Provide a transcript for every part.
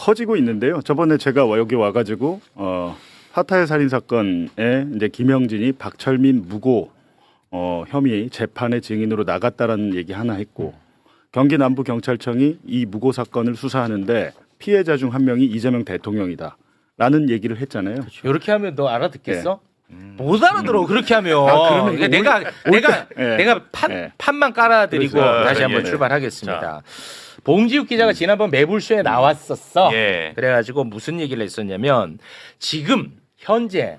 커지고 있는데요. 저번에 제가 여기 와가지고 파타야 살인 사건에 이제 김영진이 박철민 무고 혐의 재판의 증인으로 나갔다라는 얘기 하나 했고 경기 남부 경찰청이 이 무고 사건을 수사하는데 피해자 중 한 명이 이재명 대통령이다라는 얘기를 했잖아요. 그렇죠. 이렇게 하면 너 알아듣겠어? 못 알아들어 그렇게 하면. 그러니까 내가 판만 깔아드리고 그렇죠. 다시 한번 출발하겠습니다. 봉지욱 기자가 지난번 매불쇼에 나왔었어. 예. 그래가지고 무슨 얘기를 했었냐면 지금 현재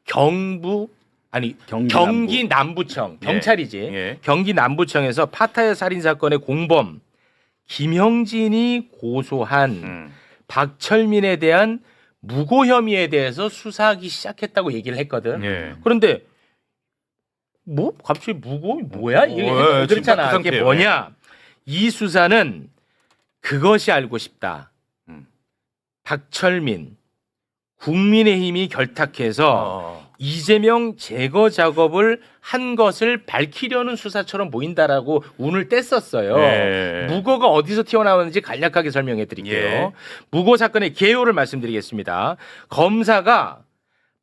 경기 남부청 경찰이지. 예. 경기 남부청에서 파타야 살인 사건의 공범 김형진이 고소한 박철민에 대한 무고 혐의에 대해서 수사하기 시작했다고 얘기를 했거든. 예. 그런데 뭐 갑자기 무고 뭐야? 이게 그렇잖아. 그 이게 뭐냐? 이 수사는 그것이 알고 싶다. 박철민 국민의힘이 결탁해서 이재명 제거 작업을 한 것을 밝히려는 수사처럼 보인다라고 운을 뗐었어요. 네. 무고가 어디서 튀어나오는지 간략하게 설명해 드릴게요. 예. 무고 사건의 개요를 말씀드리겠습니다. 검사가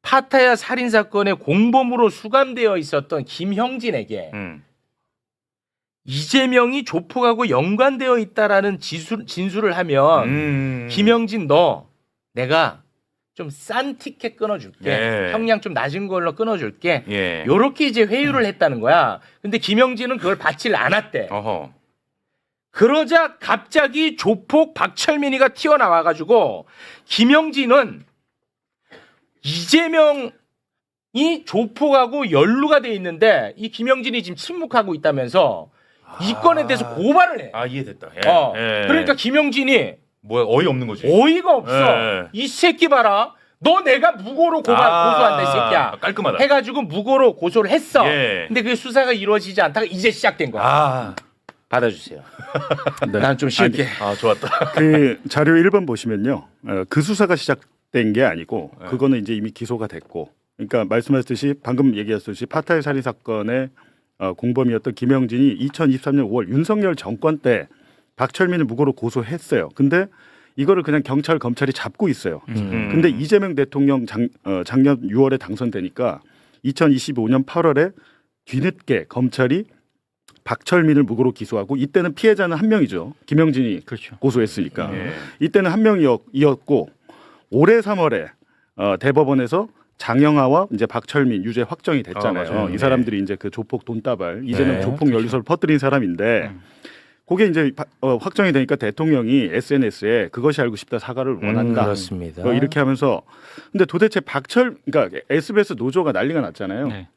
파타야 살인 사건의 공범으로 수감되어 있었던 김형진에게 이재명이 조폭하고 연관되어 있다라는 진술을 하면 김형진 너 내가 좀 싼 티켓 끊어줄게. 예. 형량 좀 낮은 걸로 끊어줄게. 예. 요렇게 이제 회유를 했다는 거야. 근데 김형진은 그걸 받질 않았대. 어허. 그러자 갑자기 조폭 박철민이가 튀어나와가지고 김형진은 이재명이 조폭하고 연루가 돼 있는데 이 김형진이 지금 침묵하고 있다면서 이 건에 대해서 고발을 해. 아 이해됐다. 예. 예. 그러니까 김형진이 뭐야 어이없는 거지. 어이가 없어. 예. 이 새끼 봐라. 너 내가 무고로 고소한다 이 새끼야. 깔끔하다. 해가지고 무고로 고소를 했어. 예. 근데 그 수사가 이루어지지 않다가 이제 시작된 거야. 아 받아주세요. 네. 난 좀 쉴게. 좋았다. 그 자료 1번 보시면요. 그 수사가 시작된 게 아니고 그거는 이제 이미 기소가 됐고 그러니까 말씀하셨듯이 방금 얘기하셨듯이 파타야 살인 사건의 공범이었던 김영진이 2023년 5월 윤석열 정권 때 박철민을 무고로 고소했어요. 근데 이거를 그냥 경찰 검찰이 잡고 있어요. 근데 이재명 대통령 작년 6월에 당선되니까 2025년 8월에 뒤늦게 검찰이 박철민을 무고로 기소하고 이때는 피해자는 한 명이죠. 김영진이 그렇죠. 고소했으니까. 이때는 한 명이었고 올해 3월에 대법원에서 장영하와 이제 박철민 유죄 확정이 됐잖아요. 이 사람들이 이제 그 조폭 돈다발 이재명 조폭 연루설을 퍼뜨린 사람인데 그게 이제 확정이 되니까 대통령이 SNS에 그것이 알고 싶다 사과를 원한다. 그렇습니다. 이렇게 하면서 근데 도대체 그러니까 SBS 노조가 난리가 났잖아요. 네.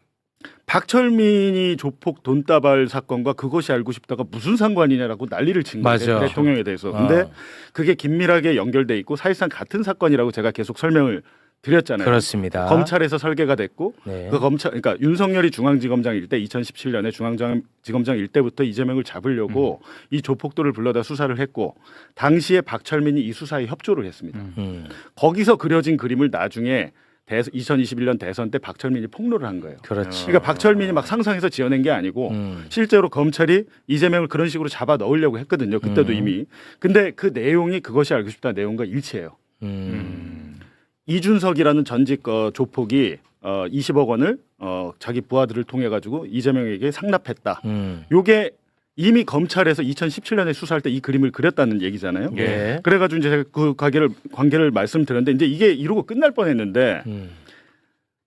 박철민이 조폭 돈다발 사건과 그것이 알고 싶다가 무슨 상관이냐라고 난리를 친 거예요. 맞아. 대통령에 대해서. 근데 그게 긴밀하게 연결돼 있고 사실상 같은 사건이라고 제가 계속 설명을 드렸잖아요. 그렇습니다. 검찰에서 설계가 됐고 네. 그 검찰 그러니까 윤석열이 중앙지검장일 때 2017년에 중앙지검장일 때부터 이재명을 잡으려고 이 조폭들을 불러다 수사를 했고 당시에 박철민이 이 수사에 협조를 했습니다. 거기서 그려진 그림을 나중에 2021년 대선 때 박철민이 폭로를 한 거예요. 그렇지. 그러니까 박철민이 막 상상해서 지어낸 게 아니고 실제로 검찰이 이재명을 그런 식으로 잡아 넣으려고 했거든요. 그때도 이미. 근데 그 내용이 그것이 알고 싶다 내용과 일치해요. 이준석이라는 전직 조폭이 20억 원을 자기 부하들을 통해 가지고 이재명에게 상납했다. 요게 이미 검찰에서 2017년에 수사할 때 이 그림을 그렸다는 얘기잖아요. 예. 그래가지고 이제 제가 그 관계를 말씀드렸는데 이제 이게 이러고 끝날 뻔했는데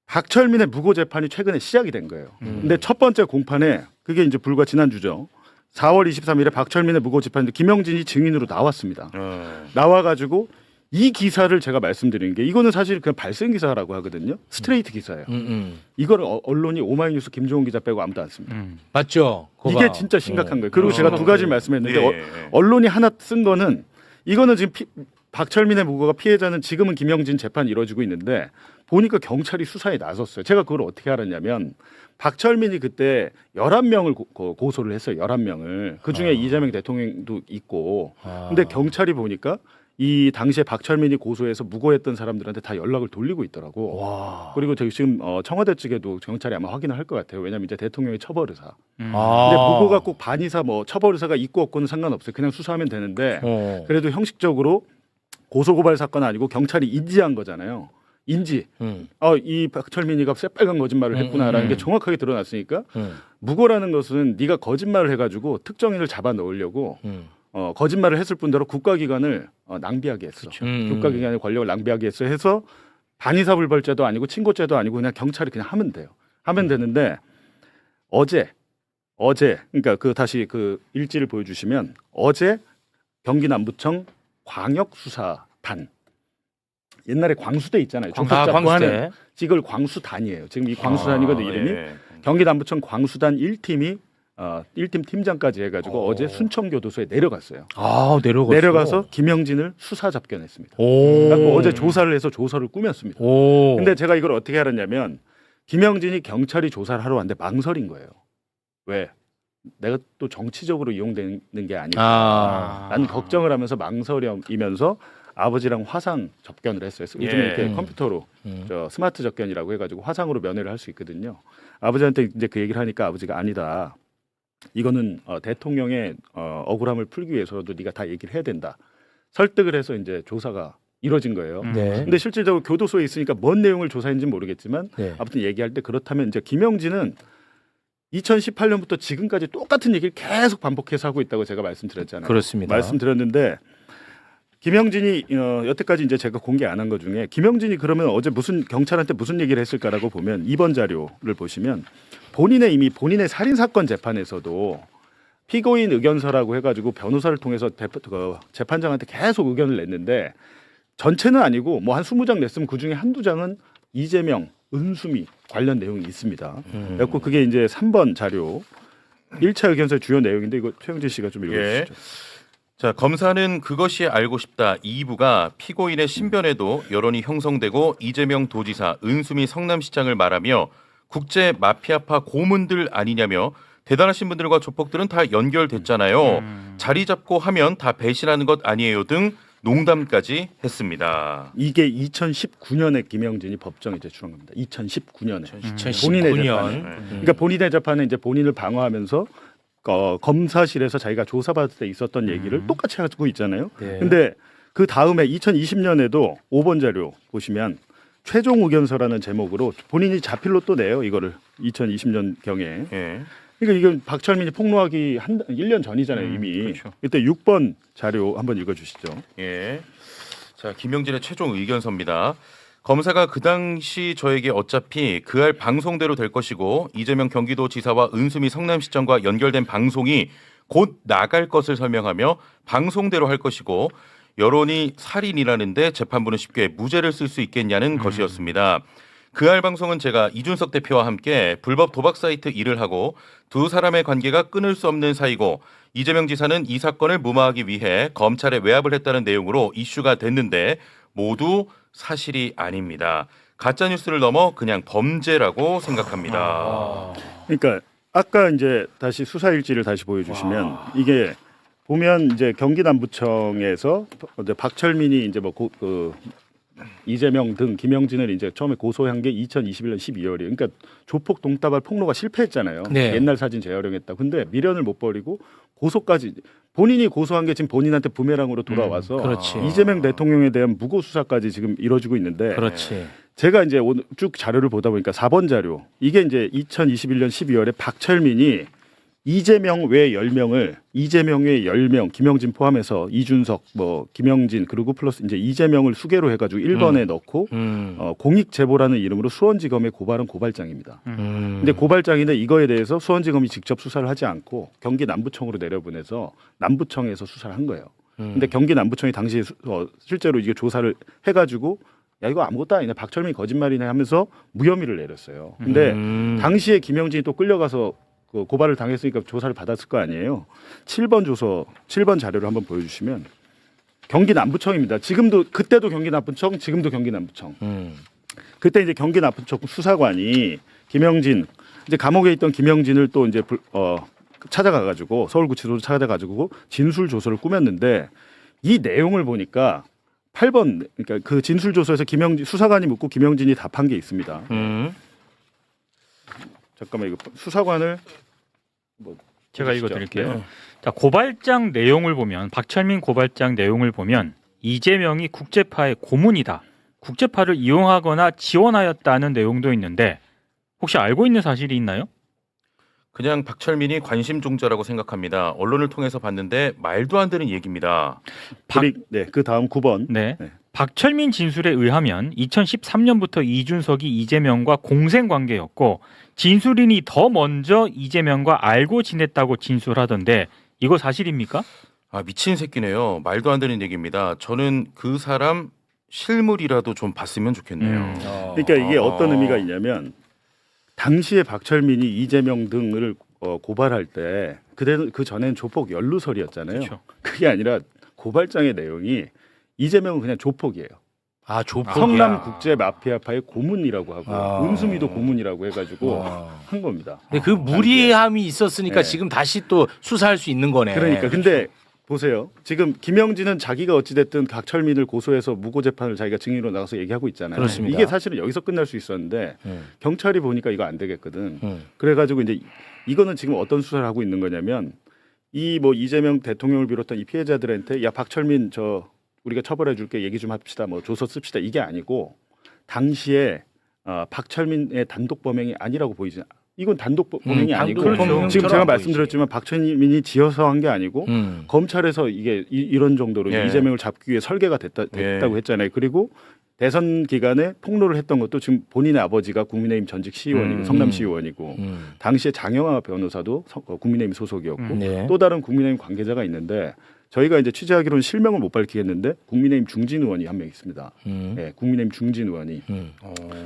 박철민의 무고 재판이 최근에 시작이 된 거예요. 근데 첫 번째 공판에 그게 이제 불과 지난주죠. 4월 23일에 박철민의 무고 재판인데 김영진이 증인으로 나왔습니다. 나와가지고 이 기사를 제가 말씀드리는 게 이거는 사실 그냥 발생 기사라고 하거든요. 스트레이트 기사예요. 이걸 언론이 오마이뉴스 김종훈 기자 빼고 아무도 안 씁니다. 맞죠? 이게 진짜 심각한 거예요. 그리고 제가 두 가지를 말씀했는데 언론이 하나 쓴 거는 이거는 지금 박철민의 무고가 피해자는 지금은 김영진 재판이 이루어지고 있는데 보니까 경찰이 수사에 나섰어요. 제가 그걸 어떻게 알았냐면 박철민이 그때 11명을 고소를 했어요. 11명을. 그중에 이재명 대통령도 있고. 근데 경찰이 보니까 이 당시에 박철민이 고소해서 무고했던 사람들한테 다 연락을 돌리고 있더라고. 와. 그리고 저기 지금 청와대 측에도 경찰이 아마 확인을 할 것 같아요. 왜냐하면 이제 대통령이 처벌의사. 근데 아. 무고가 꼭 반의사 뭐 처벌의사가 있고 없고는 상관없어요. 그냥 수사하면 되는데 그래도 형식적으로 고소고발 사건 아니고 경찰이 인지한 거잖아요. 인지. 이 박철민이가 새빨간 거짓말을 했구나라는 게 정확하게 드러났으니까 무고라는 것은 네가 거짓말을 해가지고 특정인을 잡아 넣으려고 거짓말을 했을 뿐더러 국가기관을 낭비하게 했어. 국가기관의 권력을 낭비하게 했어. 해서 반의사불벌죄도 아니고 친고죄도 아니고 그냥 경찰이 그냥 하면 돼요. 하면 되는데 어제 그러니까 다시 그 일지를 보여주시면 어제 경기 남부청 광역수사단 옛날에 광수대 있잖아요. 주택 잡고 하는 이걸 광수단이에요. 지금 이 광수단이거든 이름이. 예. 경기 남부청 광수단 1팀이 1팀 팀장까지 해가지고 어제 순천교도소에 내려갔어요. 내려가서 김영진을 수사 접견했습니다. 그래서 어제 조사를 해서 조서를 꾸몄습니다. 근데 제가 이걸 어떻게 알았냐면 김영진이 경찰이 조사를 하러 왔는데 망설인 거예요. 왜? 내가 또 정치적으로 이용되는 게 아니까 나는 걱정을 하면서 망설이면서 아버지랑 화상 접견을 했어요. 요즘에 이렇게 컴퓨터로 스마트 접견이라고 해가지고 화상으로 면회를 할 수 있거든요. 아버지한테 이제 그 얘기를 하니까 아버지가 아니다. 이거는 대통령의 억울함을 풀기 위해서도 네가 다 얘기를 해야 된다. 설득을 해서 이제 조사가 이루어진 거예요. 근데 실질적으로 교도소에 있으니까 뭔 내용을 조사했는지 모르겠지만 아무튼 얘기할 때 그렇다면 이제 김영진은 2018년부터 지금까지 똑같은 얘기를 계속 반복해서 하고 있다고 제가 말씀드렸잖아요. 그렇습니다. 말씀드렸는데 김영진이 여태까지 이제 제가 공개 안 한 것 중에 김영진이 그러면 어제 무슨 경찰한테 무슨 얘기를 했을까라고 보면 2번 자료를 보시면 이미 본인의 살인 사건 재판에서도 피고인 의견서라고 해가지고 변호사를 통해서 재판장한테 계속 의견을 냈는데 전체는 아니고 뭐 한 20장 냈으면 그 중에 한두 장은 이재명, 은수미 관련 내용이 있습니다. 그래서 그게 이제 3번 자료 1차 의견서의 주요 내용인데 이거 최영진 씨가 좀 읽어주시죠. 자, 검사는 그것이 알고 싶다 2부가 피고인의 신변에도 여론이 형성되고 이재명 도지사, 은수미 성남시장을 말하며 국제 마피아파 고문들 아니냐며 대단하신 분들과 조폭들은 다 연결됐잖아요. 자리 잡고 하면 다 배신하는 것 아니에요 등 농담까지 했습니다. 이게 2019년에 김영진이 법정에 제출한 겁니다. 2019년에. 2019년. 그러니까 본인의 재판에 이제 본인을 방어하면서 검사실에서 자기가 조사받을 때 있었던 얘기를 똑같이 하고 있잖아요. 근데 그 다음에 2020년에도 5번 자료 보시면 최종 의견서라는 제목으로 본인이 자필로 또 내요. 이거를 2020년 경에. 그러니까 이건 박철민이 폭로하기 1년 전이잖아요. 이미. 그렇죠. 이때 6번 자료 한번 읽어주시죠. 자, 김영진의 최종 의견서입니다. 검사가 그 당시 저에게 어차피 그할 방송대로 될 것이고 이재명 경기도지사와 은수미 성남시장과 연결된 방송이 곧 나갈 것을 설명하며 방송대로 할 것이고 여론이 살인이라는데 재판부는 쉽게 무죄를 쓸 수 있겠냐는 것이었습니다. 그할 방송은 제가 이준석 대표와 함께 불법 도박 사이트 일을 하고 두 사람의 관계가 끊을 수 없는 사이고 이재명 지사는 이 사건을 무마하기 위해 검찰에 외압을 했다는 내용으로 이슈가 됐는데 모두 사실이 아닙니다. 가짜 뉴스를 넘어 그냥 범죄라고 생각합니다. 그러니까 아까 이제 다시 수사 일지를 다시 보여주시면 이게 보면 이제 경기 남부청에서 이제 박철민이 이제 이재명 등 김영진을 이제 처음에 고소한 게 2021년 12월이에요. 그러니까 조폭 동따발 폭로가 실패했잖아요. 옛날 사진 재활용했다. 근데 미련을 못 버리고 고소까지 본인이 고소한 게 지금 본인한테 부메랑으로 돌아와서 이재명 대통령에 대한 무고 수사까지 지금 이루어지고 있는데 제가 이제 오늘 쭉 자료를 보다 보니까 4번 자료 이게 이제 2021년 12월에 박철민이 이재명 외 10명을 이재명 외 10명 김영진 포함해서 이준석 김영진 그리고 플러스 이제 이재명을 수개로 해가지고 1번에 넣고 공익 제보라는 이름으로 수원지검에 고발한 고발장입니다. 근데 고발장인데 이거에 대해서 수원지검이 직접 수사를 하지 않고 경기 남부청으로 내려보내서 남부청에서 수사를 한 거예요. 근데 경기 남부청이 당시에 실제로 이게 조사를 해가지고 야 이거 아무것도 아니네 박철민이 거짓말이네 하면서 무혐의를 내렸어요. 근데 당시에 김영진이 또 끌려가서 고발을 당했으니까 조사를 받았을 거 아니에요. 7번 자료를 한번 보여주시면 경기 남부청입니다. 지금도 그때도 경기 남부청, 지금도 경기 남부청. 그때 이제 경기 남부청 수사관이 김영진 이제 감옥에 있던 김영진을 또 이제 찾아가가지고 서울구치소로 찾아가지고 진술 조서를 꾸몄는데 이 내용을 보니까 8번 그러니까 그 진술 조서에서 김영진 수사관이 묻고 김영진이 답한 게 있습니다. 잠깐만 이거 수사관을 제가 읽어드릴게요. 자, 고발장 내용을 보면 박철민 고발장 내용을 보면 이재명이 국제파의 고문이다. 국제파를 이용하거나 지원하였다는 내용도 있는데 혹시 알고 있는 사실이 있나요? 그냥 박철민이 관심종자라고 생각합니다. 언론을 통해서 봤는데 말도 안 되는 얘기입니다. 네, 그 다음 9번. 네. 네. 박철민 진술에 의하면 2013년부터 이준석이 이재명과 공생 관계였고 진술인이 더 먼저 이재명과 알고 지냈다고 진술하던데 이거 사실입니까? 아, 미친 새끼네요. 말도 안 되는 얘기입니다. 저는 그 사람 실물이라도 좀 봤으면 좋겠네요. 그러니까 이게 어떤 의미가 있냐면 당시에 박철민이 이재명 등을 고발할 때 그 전엔 조폭 연루설이었잖아요. 그렇죠. 그게 아니라 고발장의 내용이 이재명은 그냥 조폭이에요. 아, 조폭이야. 성남 국제 마피아파의 고문이라고 하고 아. 은수미도 고문이라고 해가지고 한 겁니다. 근데 그 무리함이 있었으니까 네. 지금 다시 또 수사할 수 있는 거네. 그러니까 근데 보세요. 지금 김영진은 자기가 어찌됐든 박철민을 고소해서 무고 재판을 자기가 증인으로 나가서 얘기하고 있잖아요. 그렇습니다. 이게 사실은 여기서 끝날 수 있었는데 경찰이 보니까 이거 안 되겠거든. 그래가지고 이제 이거는 지금 어떤 수사를 하고 있는 거냐면 이 뭐 이재명 대통령을 비롯한 이 피해자들한테 야 박철민 저 우리가 처벌해 줄게 얘기 좀 합시다. 뭐 조서 씁시다. 이게 아니고 당시에 박철민의 단독 범행이 아니라고 보이지. 이건 단독 범행이 아니고 단독 범행처럼 지금 제가 보이지. 말씀드렸지만 박철민이 지어서 한 게 아니고 검찰에서 이게 이런 정도로 예. 이재명을 잡기 위해 설계가 됐다고 예. 했잖아요. 그리고 대선 기간에 폭로를 했던 것도 지금 본인의 아버지가 국민의힘 전직 시의원이고 성남 시의원이고 당시에 장영하 변호사도 국민의힘 소속이었고 네. 또 다른 국민의힘 관계자가 있는데 저희가 이제 취재하기로는 실명을 못 밝히겠는데 국민의힘 중진 의원이 한 명 있습니다. 예, 국민의힘 중진 의원이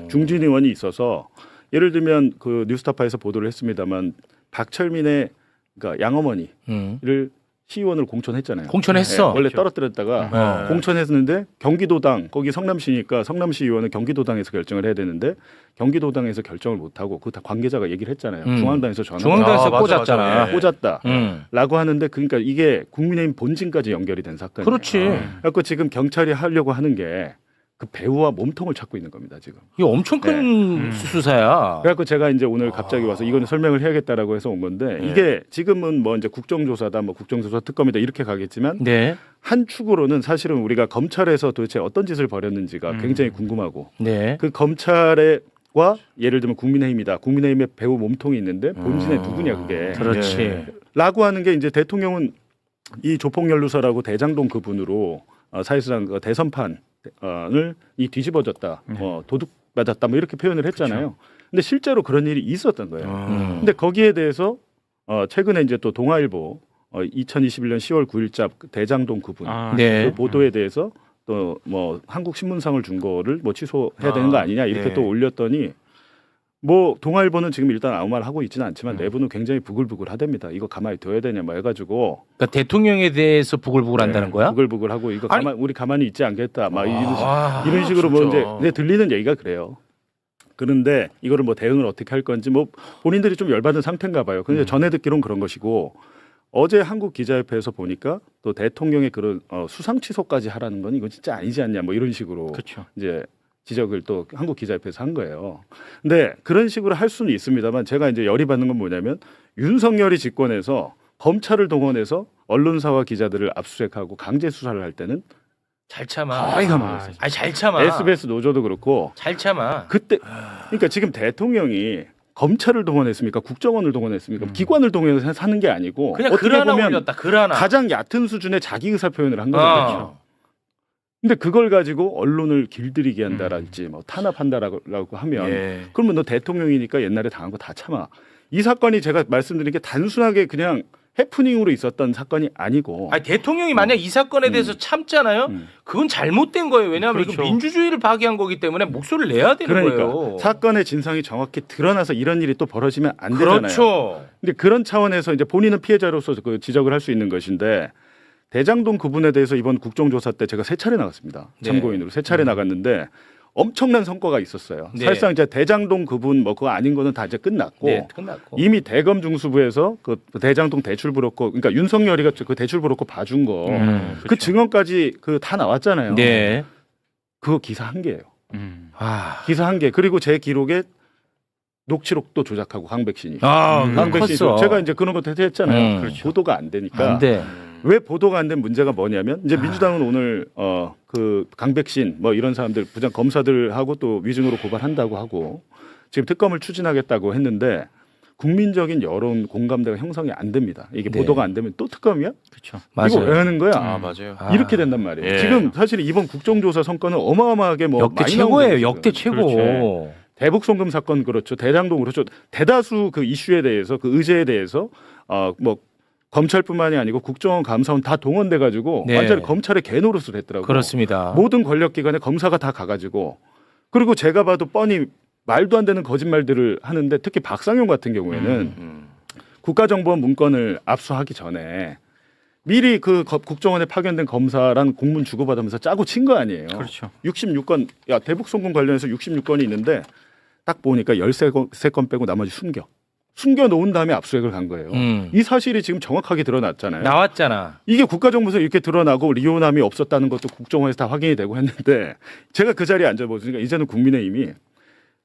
중진 의원이 있어서 예를 들면 그 뉴스타파에서 보도를 했습니다만 박철민의 그러니까 양어머니를 시의원을 공천했잖아요. 공천했어. 원래 떨어뜨렸다가 공천했는데 경기도당 거기 성남시니까 성남시 의원은 경기도당에서 결정을 해야 되는데 경기도당에서 결정을 못하고 그 다 관계자가 얘기를 했잖아요. 중앙당에서 전화 중앙당에서 맞아, 꽂았잖아. 맞아. 예. 꽂았다라고 하는데 그러니까 이게 국민의힘 본진까지 연결이 된 사건이에요. 그렇지. 그래서 지금 경찰이 하려고 하는 게 그 배우와 몸통을 찾고 있는 겁니다 지금. 이게 엄청 큰 수사야. 그래갖고 제가 이제 오늘 갑자기 와서 이거는 설명을 해야겠다라고 해서 온 건데 이게 지금은 뭐 이제 국정조사다, 뭐 국정조사 특검이다 이렇게 가겠지만 네. 한 축으로는 사실은 우리가 검찰에서 도대체 어떤 짓을 벌였는지가 굉장히 궁금하고 네. 그 검찰과 예를 들면 국민의힘이다. 국민의힘의 배우 몸통이 있는데 본진에 누구냐 그게. 그렇지. 예. 라고 하는 게 이제 대통령은 이 조폭연루서라고 대장동 그분으로 사실상 그 대선판을 이 뒤집어졌다, 도둑 맞았다, 뭐 이렇게 표현을 했잖아요. 근데 실제로 그런 일이 있었던 거예요. 근데 거기에 대해서 최근에 이제 또 동아일보 2021년 10월 9일자 대장동 그분 네. 그 보도에 대해서 또 뭐 한국 신문상을 준 거를 뭐 취소해야 되는 거 아니냐 이렇게 네. 또 올렸더니 뭐 동아일보는 지금 일단 아무 말 하고 있지는 않지만 내부는 굉장히 부글부글하답니다. 이거 가만히 둬야 되냐 뭐 해가지고 그러니까 대통령에 대해서 부글부글한다는 거야? 부글부글하고 이거 아니- 우리 가만히 있지 않겠다. 막 아, 이런 식으로 뭐 진짜. 이제 근데 들리는 얘기가 그래요. 그런데 이거를 뭐 대응을 어떻게 할 건지 뭐 본인들이 좀 열받은 상태인가 봐요. 근데 전해 듣기로는 그런 것이고 어제 한국 기자협회에서 보니까 또 대통령의 그런 수상 취소까지 하라는 건 이건 진짜 아니지 않냐 뭐 이런 식으로 그렇죠. 이제 지적을 또 한국 기자협회에서 한 거예요. 근데 그런 식으로 할 수는 있습니다만 제가 이제 열이 받는 건 뭐냐면 윤석열이 집권해서 검찰을 동원해서 언론사와 기자들을 압수수색하고 강제 수사를 할 때는 잘 참아. 거의 가만히 있어요. 아니 잘 참아. SBS 노조도 그렇고 잘 참아. 그때 그러니까 지금 대통령이 검찰을 동원했습니까? 국정원을 동원했습니까? 기관을 동원해서 하는 게 아니고 그냥 어떻게 글 하나 보면 올렸다. 글 하나. 가장 얕은 수준의 자기 의사 표현을 한 거죠. 근데 그걸 가지고 언론을 길들이게 한다랄지 뭐 탄압한다라고 하면 예. 그러면 너 대통령이니까 옛날에 당한 거 다 참아. 이 사건이 제가 말씀드린 게 단순하게 그냥 해프닝으로 있었던 사건이 아니고 아니 대통령이 만약 이 사건에 대해서 참잖아요. 그건 잘못된 거예요. 왜냐하면 그렇죠. 이거 민주주의를 파괴한 거기 때문에 목소리를 내야 되는 그러니까 거예요. 사건의 진상이 정확히 드러나서 이런 일이 또 벌어지면 안 되잖아요. 그렇죠. 근데 그런 차원에서 이제 본인은 피해자로서 그 지적을 할 수 있는 것인데 대장동 그분에 대해서 이번 국정조사 때 제가 3차례 나갔습니다. 네. 참고인으로 3차례 나갔는데 엄청난 성과가 있었어요. 네. 사실상 이제 대장동 그분 뭐 그거 아닌 거는 다 이제 끝났고 네, 끝났고. 이미 대검 중수부에서 그 대장동 대출 브로커 그러니까 윤석열이가 그 대출 브로커 봐준 거 그 증언까지 그 다 나왔잖아요. 네. 그거 기사 한 개예요. 아, 기사 한 개. 그리고 제 기록에 녹취록도 조작하고 강백신이. 그거 강백신 컸어. 제가 이제 그런 것도 했잖아요. 그렇죠. 보도가 안 되니까. 안 돼. 왜 보도가 안 된 문제가 뭐냐면 이제 민주당은 오늘 그 강백신 뭐 이런 사람들 부장 검사들하고 또 위증으로 고발한다고 하고 지금 특검을 추진하겠다고 했는데 국민적인 여론 공감대가 형성이 안 됩니다. 이게 네. 보도가 안 되면 또 특검이야? 그렇죠. 이거 왜 하는 거야? 아 맞아요. 이렇게 된단 말이에요. 예. 지금 사실 이번 국정조사 성과는 어마어마하게 뭐 역대 많이 최고예요. 나오는 역대 거죠. 최고. 그렇죠. 대북 송금 사건 그렇죠. 대장동 그렇죠. 대다수 그 이슈에 대해서 그 의제에 대해서 뭐 검찰뿐만이 아니고 국정원 감사원 다 동원돼 가지고 네. 완전히 검찰의 개노릇을 했더라고요. 그렇습니다. 모든 권력기관에 검사가 다 가가지고 그리고 제가 봐도 뻔히 말도 안 되는 거짓말들을 하는데 특히 박상용 같은 경우에는 국가정보원 문건을 압수하기 전에 미리 그 국정원에 파견된 검사란 공문 주고받으면서 짜고 친 거 아니에요. 그렇죠. 66건 야 대북 송금 관련해서 66건이 있는데 딱 보니까 13건 빼고 나머지 숨겨 놓은 다음에 압수수색을 간 거예요. 이 사실이 지금 정확하게 드러났잖아요. 나왔잖아. 이게 국가정보에서 이렇게 드러나고 리오남이 없었다는 것도 국정원에서 다 확인이 되고 했는데 제가 그 자리에 앉아보니까 이제는 국민의힘이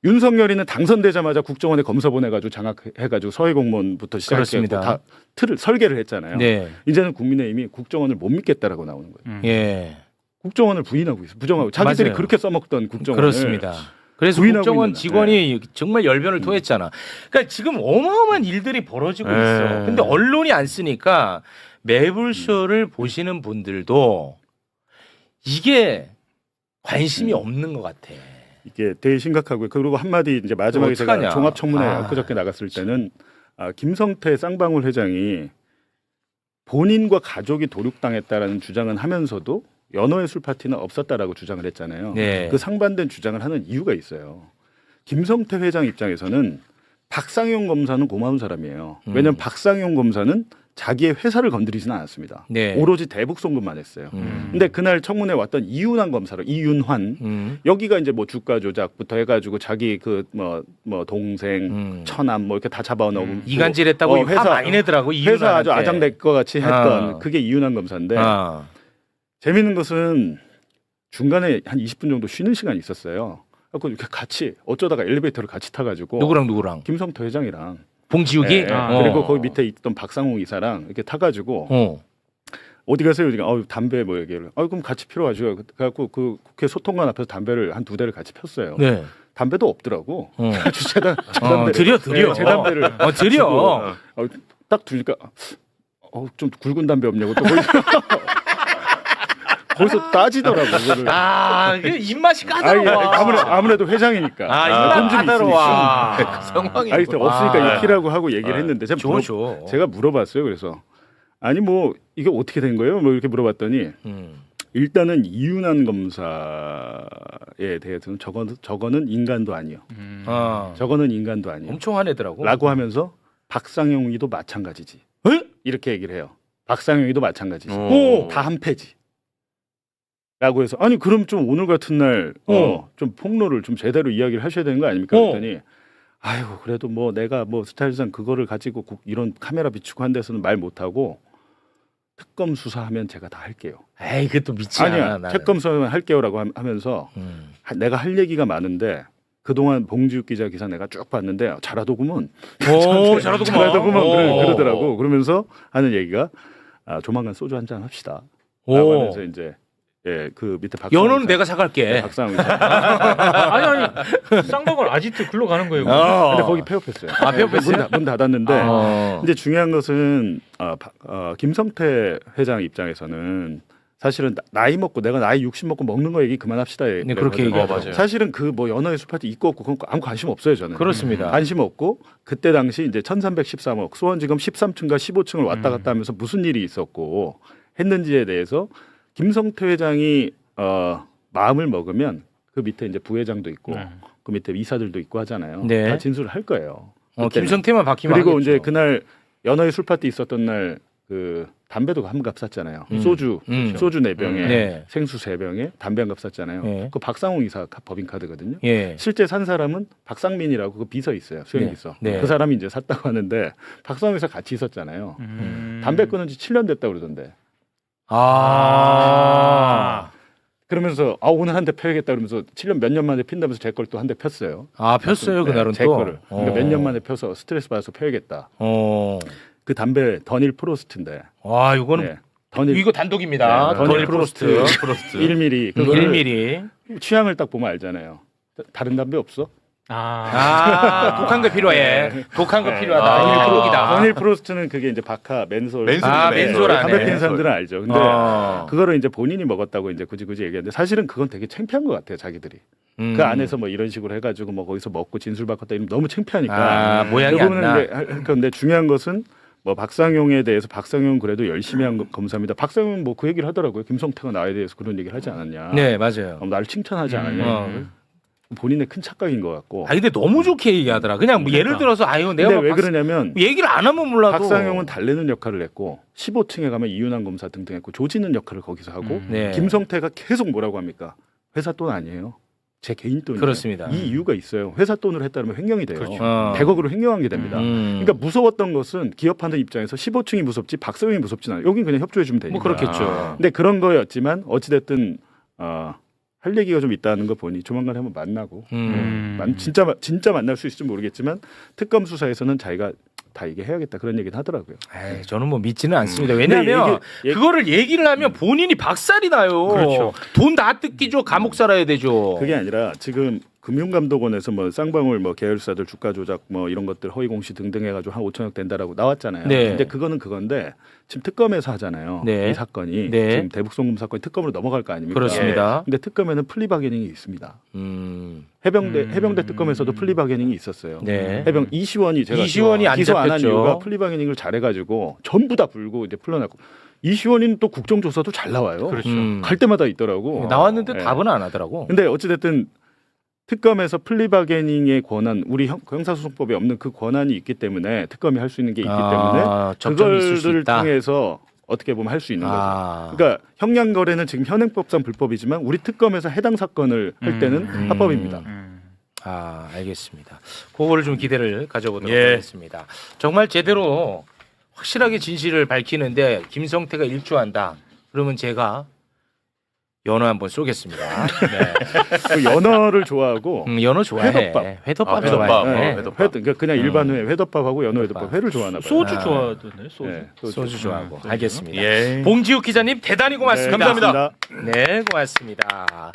윤석열이는 당선되자마자 국정원에 검사 보내가지고 장악해가지고 서해 공무원부터 시작해서 다 틀을 설계를 했잖아요. 네. 이제는 국민의힘이 국정원을 못 믿겠다라고 나오는 거예요. 예. 국정원을 부인하고 있어요. 부정하고 자기들이 맞아요. 그렇게 써먹던 국정원을 그렇습니다. 그래서 부인하고 국정원 있는, 직원이 정말 열변을 토했잖아. 그러니까 지금 어마어마한 일들이 벌어지고 네. 있어. 근데 언론이 안 쓰니까 매불쇼를 보시는 분들도 이게 관심이 없는 것 같아. 이게 되게 심각하고요. 그리고 한마디 이제 마지막에 제가 어떡하냐. 종합청문회 아. 엊그저께 나갔을 때는 김성태 쌍방울 회장이 본인과 가족이 도륙당했다라는 주장은 하면서도 연호의 술 파티는 없었다라고 주장을 했잖아요. 네. 그 상반된 주장을 하는 이유가 있어요. 김성태 회장 입장에서는 박상용 검사는 고마운 사람이에요. 왜냐하면 박상용 검사는 자기의 회사를 건드리지는 않았습니다. 네. 오로지 대북 송금만 했어요. 근데 그날 청문회 왔던 이윤환 검사로 이윤환 여기가 이제 뭐 주가 조작부터 해가지고 자기 그 뭐 동생 처남 뭐 이렇게 다 잡아놓고 이간질했다고 화 많이 내더라고. 회사 아주 아장될 것 같이 했던 아. 그게 이윤환 검사인데 아. 재밌는 것은 중간에 한 20분 정도 쉬는 시간이 있었어요. 그래서 이렇게 같이 어쩌다가 엘리베이터를 같이 타가지고 누구랑 김성태 회장이랑 봉지욱이 예, 그리고 거기 밑에 있던 박상홍 이사랑 이렇게 타가지고 어디 가세요? 그러니까 담배 뭐 얘기를. 그럼 같이 필요하죠. 그래갖고 그 국회 소통관 앞에서 담배를 한 2대를 같이 폈어요. 네. 담배도 없더라고. 아주 제 담배 드려. 네, 제 담배를 드려. 딱 두니까 좀 굵은 담배 없냐고 또 거기서 따지더라고. 그거를. 이게 입맛이 까다로워. 아무래도 회장이니까. 입맛 까다로워. 그 상황이 아니 없으니까 이거 피라고 하고 얘기를 했는데 제가 물어봤어요. 그래서 아니 뭐 이게 어떻게 된 거예요? 뭐 이렇게 물어봤더니 일단은 이윤환 검사에 대해서는 저거는 인간도 아니요. 저거는 인간도 아니요. 엄청 화내더라고. 라고 하면서 박상용이도 마찬가지지. 이렇게 얘기를 해요. 박상용이도 마찬가지지. 다 한 패지. 라고 해서 아니 그럼 좀 오늘 같은 날 좀 폭로를 좀 제대로 이야기를 하셔야 되는 거 아닙니까? 그랬더니 아이고 그래도 뭐 내가 뭐 스타일상 그거를 가지고 이런 카메라 비추고 한 데서는 말 못하고 특검 수사하면 제가 다 할게요. 에이 그것도 미치지 아니야 않아. 나는. 특검 수사하면 할게요라고 하면서 내가 할 얘기가 많은데 그동안 봉지욱 기자 기사 내가 쭉 봤는데 잘하더구먼. 잘하더구먼 그러더라고. 그러면서 하는 얘기가 조만간 소주 한잔 합시다. 라고 하면서 이제 그 밑에 박상훈 연호는 내가 사갈게. 박상훈 아니 쌍방울 아지트 글로 가는 거예요. 근데 거기 폐업했어요. 폐업했어요? 문 닫았는데 이제 중요한 것은 김성태 회장 입장에서는 사실은 나이 먹고 내가 나이 60 먹고 먹는 거 얘기 그만합시다. 네, 그렇게 얘기하죠. 맞아요. 사실은 그 뭐 연어의 술파티 있고 없고 그건 아무 관심 없어요 저는. 그렇습니다. 관심 없고 그때 당시 이제 1313억 수원지검 13층과 15층을 왔다 갔다 하면서 무슨 일이 있었고 했는지에 대해서 김성태 회장이 마음을 먹으면 그 밑에 이제 부회장도 있고 그 밑에 이사들도 있고 하잖아요. 네. 다 진술을 할 거예요. 김성태만 바뀌면 그리고 하겠죠. 이제 그날 연어의 술파티 있었던 날 그 담배도 한 값 샀잖아요. 소주 4병에 네. 생수 3병에 담배 한 값 샀잖아요. 네. 그 박상홍 이사 법인카드거든요. 예. 실제 산 사람은 박상민이라고 그 비서 있어요. 수행비서. 네. 그 사람이 이제 샀다고 하는데 박상홍 이사 같이 있었잖아요. 담배 끊은 지 7년 됐다 그러던데. 그러면서 오늘 한 대 펴야겠다 그러면서 7년 몇 년 만에 핀다면서 제 걸 또 한 대 폈어요. 폈어요 그날은 제 또. 거를. 그러니까 몇 년 만에 펴서 스트레스 받아서 펴야겠다. 그 담배 더닐 프로스트인데. 이거는 네. 더닐 이거 단독입니다. 네, 더닐 프로스트. 프로스트. 1mm 그거를 1mm. 취향을 딱 보면 알잖아요. 다른 담배 없어? 독한 거 필요해. 독한 거 필요하다. 아. 이게 단독이다. 더닐 프로스트는 그게 이제 바카 맨솔 맨솔 안에. 담배 피는 사람들은 알죠. 근데 어. 그거를 이제 본인이 먹었다고 이제 굳이 얘기하는데 사실은 그건 되게 창피한 것 같아요. 자기들이 그 안에서 뭐 이런 식으로 해가지고 뭐 거기서 먹고 진술 바꿨다 이러면 너무 창피하니까. 모양이 안 나. 그런데 중요한 것은 뭐 박상용에 대해서 박상용 그래도 열심히 한 검사입니다. 박상용 뭐 그 얘기를 하더라고요. 김성태가 나에 대해서 그런 얘기를 하지 않았냐. 네, 맞아요. 나를 칭찬하지 않았냐. 본인의 큰 착각인 것 같고. 근데 너무 좋게 얘기하더라. 그냥 뭐 예를 들어서 아유 내가 근데 뭐 왜 그러냐면 얘기를 안 하면 몰라도 박상용은 달래는 역할을 했고 15층에 가면 이윤환 검사 등등했고 조지는 역할을 거기서 하고 네. 김성태가 계속 뭐라고 합니까? 회사 돈 아니에요. 제 개인 돈이에요. 그렇습니다. 이 이유가 있어요. 회사 돈으로 했다면 횡령이 돼요. 그렇죠. 100억으로 횡령한 게 됩니다. 그러니까 무서웠던 것은 기업하는 입장에서 15층이 무섭지 박상용이 무섭진 않아요. 여긴 그냥 협조해 주면 되니까. 뭐 그렇겠죠. 근데 그런 거였지만 어찌됐든 할 얘기가 좀 있다는 거 보니 조만간에 한번 만나고 진짜 만날 수 있을지 모르겠지만 특검 수사에서는 자기가 다 얘기해야겠다 그런 얘기는 하더라고요. 에이, 저는 뭐 믿지는 않습니다. 왜냐하면 이게 그거를 얘기를 하면 본인이 박살이 나요. 그렇죠. 돈 다 뜯기죠. 감옥 살아야 되죠. 그게 아니라 지금 금융감독원에서 뭐 쌍방울 뭐 계열사들 주가 조작 뭐 이런 것들 허위 공시 등등 해가지고 한 5천억 된다라고 나왔잖아요. 네. 근데 그거는 그건데 지금 특검에서 하잖아요. 네. 이 사건이 네. 지금 대북송금 사건이 특검으로 넘어갈 거 아닙니까? 그렇습니다. 근데 특검에는 플리바게닝이 있습니다. 음. 해병대 특검에서도 플리바게닝이 있었어요. 네. 해병 이시원이 제가 이시원이 안 기소 안 한 잡혔죠. 이유가 플리바게닝을 잘해가지고 전부 다 불고 이제 풀려났고 이시원이는 또 국정조사도 잘 나와요. 그렇죠. 갈 때마다 있더라고. 나왔는데 네. 답은 안 하더라고. 근데 어찌됐든 특검에서 플리바게닝의 권한 우리 형사소송법에 없는 그 권한이 있기 때문에 특검이 할 수 있는 게 있기 때문에 접점이 있을 수 그거를 있다. 통해서 어떻게 보면 할 수 있는 거죠. 그러니까 형량거래는 지금 현행법상 불법이지만 우리 특검에서 해당 사건을 할 때는 합법입니다. 알겠습니다. 그거를 좀 기대를 가져보도록 예. 하겠습니다. 정말 제대로 확실하게 진실을 밝히는데 김성태가 일조한다. 그러면 제가 연어 한번 쏘겠습니다. 네. 그 연어를 좋아하고 연어 좋아해. 회덮밥. 회덮밥 회덮밥. 좋아해. 회덮밥. 그러니까 그냥 일반 회 회덮밥하고 연어 회덮밥 회를 좋아하나 봐요. 소주 좋아하던데 소주. 네, 소주 좋아하고. 알겠습니다. 예. 봉지욱 기자님 대단히 고맙습니다. 네, 감사합니다. 네, 고맙습니다.